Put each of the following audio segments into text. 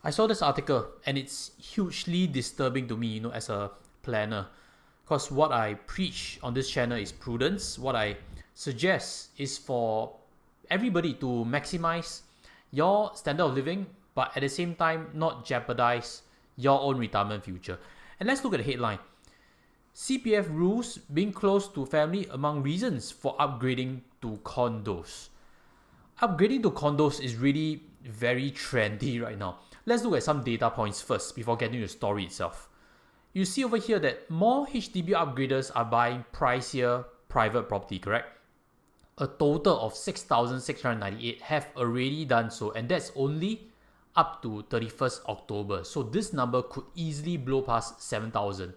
I saw this article and it's hugely disturbing to me, as a planner. Because what I preach on this channel is prudence. What I suggest is for everybody to maximize your standard of living, but at the same time not jeopardize your own retirement future. And let's look at the headline. CPF rules being close to family among reasons for upgrading to condos. Upgrading to condos is really very trendy right now. Let's look at some data points first before getting to the story itself. You see over here that more HDB upgraders are buying pricier private property, correct? A total of 6,698 have already done so, and that's only up to 31st October. So this number could easily blow past 7,000.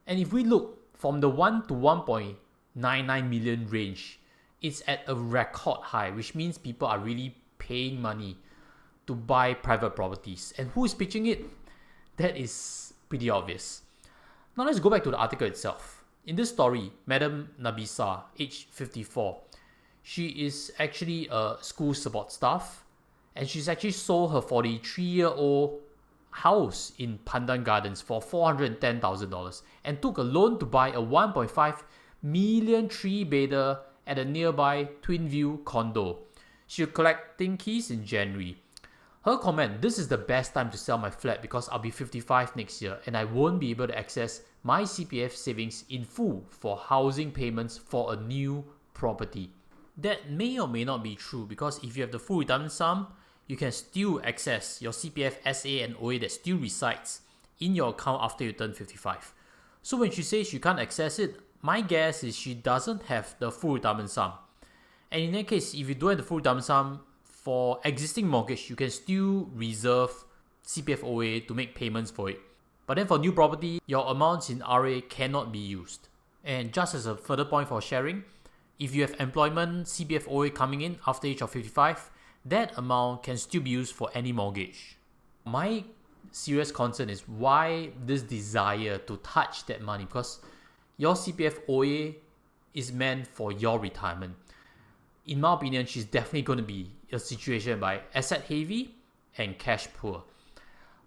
And if we look from the 1 to 1.99 million range, it's at a record high, which means people are really paying money to buy private properties. And who is pitching it? That is pretty obvious. Now let's go back to the article itself. In this story, Mdm Nabisah, age 54, she is actually a school support staff, and she's actually sold her 43-year-old house in Pandan Gardens for $410,000 and took a loan to buy a 1.5 million 3-bedder at a nearby TWIN VUE condo. She'll collecting keys in January. Her comment, "This is the best time to sell my flat because I'll be 55 next year and I won't be able to access my CPF savings in full for housing payments for a new property." That may or may not be true, because if you have the full retirement sum, you can still access your CPF SA and OA that still resides in your account after you turn 55. So when she says she can't access it, my guess is she doesn't have the full retirement sum. And in that case, if you don't have the full retirement sum for existing mortgage, you can still reserve CPFOA to make payments for it. But then for new property, your amounts in RA cannot be used. And just as a further point for sharing, if you have employment CPFOA coming in after age of 55, that amount can still be used for any mortgage. My serious concern is why this desire to touch that money, because your CPFOA is meant for your retirement. In my opinion, she's definitely going to be a situation by asset heavy and cash poor.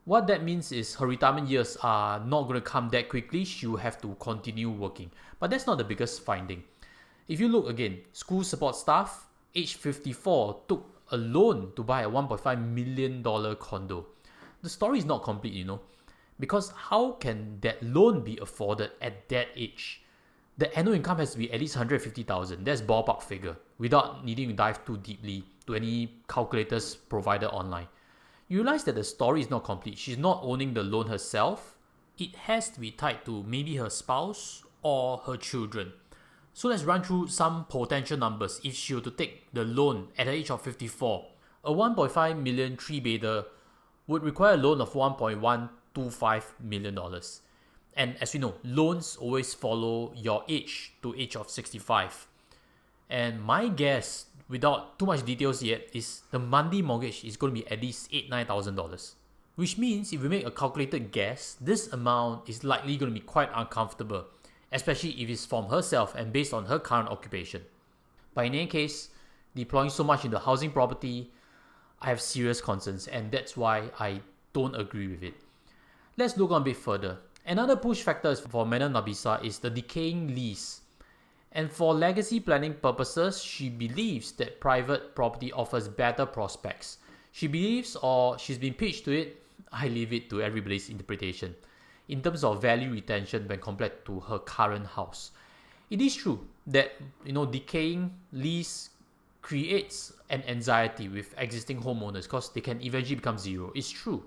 What that means is her retirement years are not going to come that quickly. She will have to continue working. But that's not the biggest finding. If you look again, school support staff, age 54, took a loan to buy a $1.5 million condo. The story is not complete, because how can that loan be afforded at that age? The annual income has to be at least $150,000. That's ballpark figure, without needing to dive too deeply to any calculators provided online. You realize that the story is not complete. She's not owning the loan herself. It has to be tied to maybe her spouse or her children. So let's run through some potential numbers if she were to take the loan at the age of 54. A 1.5 million 3-bedder would require a loan of $1.125 million. And as we know, loans always follow your age to age of 65. And my guess, without too much details yet, is the monthly mortgage is going to be at least $8,000-$9,000. Which means if we make a calculated guess, this amount is likely going to be quite uncomfortable, especially if it's from herself and based on her current occupation. But in any case, deploying so much into housing property, I have serious concerns, and that's why I don't agree with it. Let's look on a bit further. Another push factor for Mdm Nabisah is the decaying lease. And for legacy planning purposes, she believes that private property offers better prospects. She believes, or she's been pitched to it, I leave it to everybody's interpretation, in terms of value retention when compared to her current house. It is true that decaying lease creates an anxiety with existing homeowners because they can eventually become zero. It's true.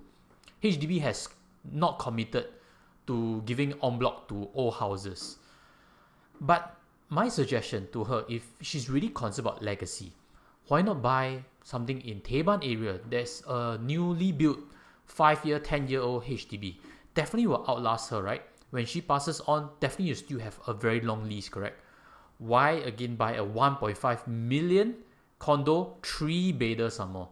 HDB has not committed to giving en bloc to old houses. But my suggestion to her, if she's really concerned about legacy, why not buy something in Teban area? There's a newly built 5-year, 10-year-old HDB. Definitely will outlast her, right? When she passes on, definitely you still have a very long lease, correct? Why again buy a 1.5 million condo, 3-bedder some more?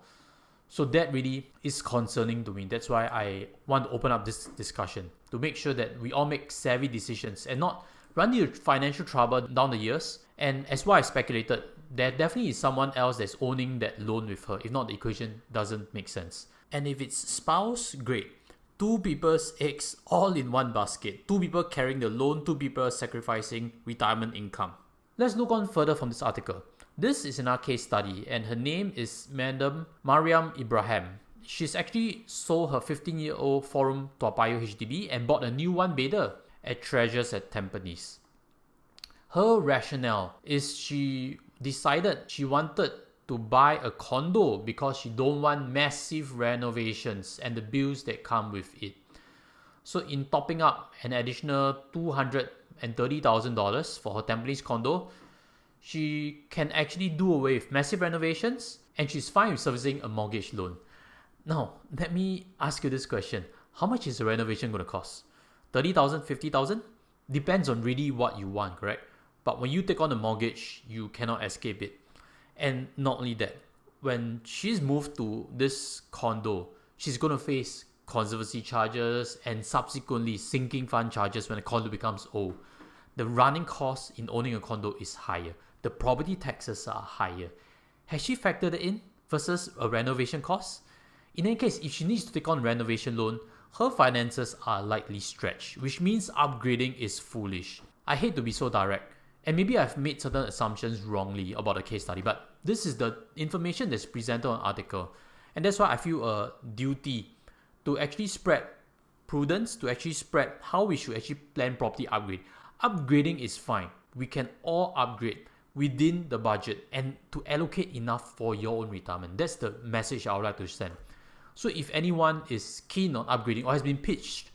So that really is concerning to me. That's why I want to open up this discussion to make sure that we all make savvy decisions and not run into financial trouble down the years. And as what I speculated, there definitely is someone else that's owning that loan with her. If not, the equation doesn't make sense. And if it's spouse, great. Two people's eggs all in one basket. Two people carrying the loan, two people sacrificing retirement income. Let's look on further from this article. This is in our case study, and her name is Mdm Mariam Ibrahim. She's actually sold her 15-year-old four-room Toa Payoh HDB and bought a new one-bedder at Treasures at Tampines. Her rationale is she decided she wanted to buy a condo because she don't want massive renovations and the bills that come with it. So in topping up an additional $230,000 for her Tampines condo, she can actually do away with massive renovations and she's fine with servicing a mortgage loan. Now, let me ask you this question. How much is a renovation going to cost? 30,000, 50,000? Depends on really what you want, correct? But when you take on a mortgage, you cannot escape it. And not only that, when she's moved to this condo, she's going to face conservancy charges and subsequently sinking fund charges when a condo becomes old. The running cost in owning a condo is higher. The property taxes are higher. Has she factored it in versus a renovation cost? In any case, if she needs to take on renovation loan, her finances are likely stretched, which means upgrading is foolish. I hate to be so direct, and maybe I've made certain assumptions wrongly about the case study, but this is the information that's presented on the article. And that's why I feel a duty to actually spread prudence, to actually spread how we should actually plan property upgrade. Upgrading is fine. We can all upgrade within the budget and to allocate enough for your own retirement. That's the message I would like to send. So if anyone is keen on upgrading or has been pitched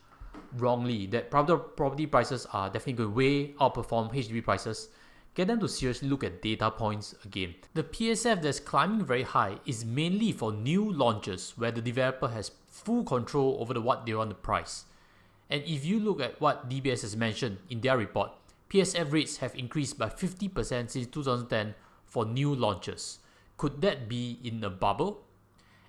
wrongly that property prices are definitely going to way outperform HDB prices, get them to seriously look at data points again. The PSF that's climbing very high is mainly for new launches where the developer has full control over what they want to price. And if you look at what DBS has mentioned in their report, PSF rates have increased by 50% since 2010 for new launches. Could that be in a bubble?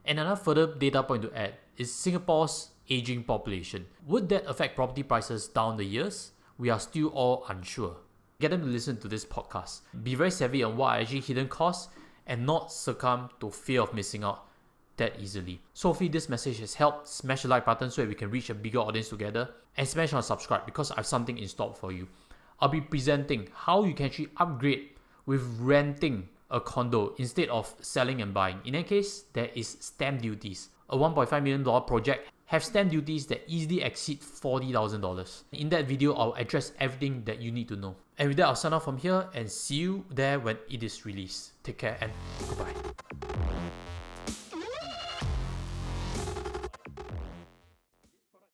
And another further data point to add is Singapore's aging population. Would that affect property prices down the years? We are still all unsure. Get them to listen to this podcast. Be very savvy on what are actually hidden costs and not succumb to fear of missing out that easily. So hopefully this message has helped. Smash the like button so that we can reach a bigger audience together, and smash on subscribe because I have something in store for you. I'll be presenting how you can actually upgrade with renting a condo instead of selling and buying. In any case, there is stamp duties. A $1.5 million project have stamp duties that easily exceed $40,000. In that video, I'll address everything that you need to know. And with that, I'll sign off from here and see you there when it is released. Take care and goodbye.